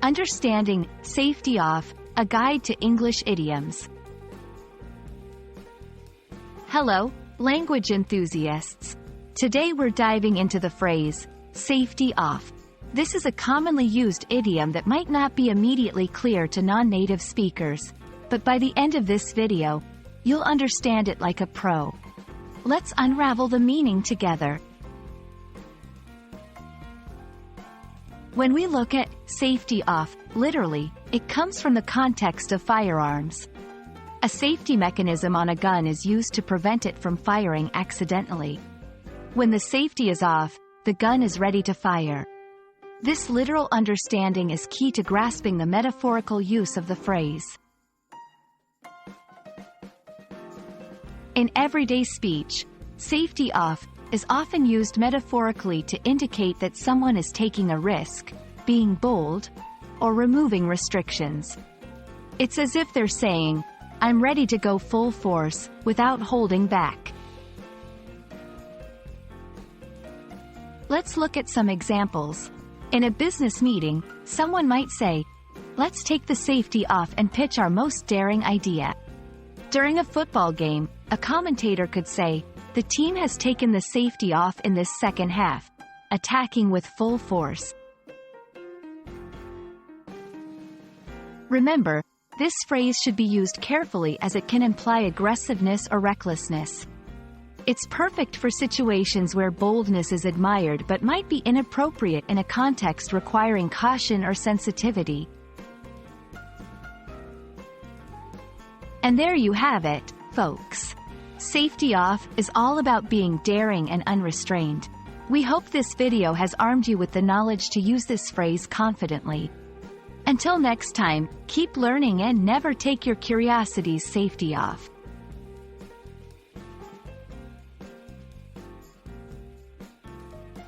Understanding Safety Off, a guide to English idioms. Hello, language enthusiasts. Today we're diving into the phrase, safety off. This is a commonly used idiom that might not be immediately clear to non-native speakers, but by the end of this video, you'll understand it like a pro. Let's unravel the meaning together. When we look at safety off, literally, it comes from the context of firearms. A safety mechanism on a gun is used to prevent it from firing accidentally. When the safety is off, the gun is ready to fire. This literal understanding is key to grasping the metaphorical use of the phrase. In everyday speech, safety off is often used metaphorically to indicate that someone is taking a risk, being bold, or removing restrictions. It's as if they're saying, "I'm ready to go full force, without holding back." Let's look at some examples. In a business meeting, someone might say, "Let's take the safety off and pitch our most daring idea." During a football game, a commentator could say, "The team has taken the safety off in this second half, attacking with full force." Remember, this phrase should be used carefully as it can imply aggressiveness or recklessness. It's perfect for situations where boldness is admired but might be inappropriate in a context requiring caution or sensitivity. And there you have it, folks. Safety off is all about being daring and unrestrained. We hope this video has armed you with the knowledge to use this phrase confidently. Until next time, keep learning and never take your curiosity's safety off.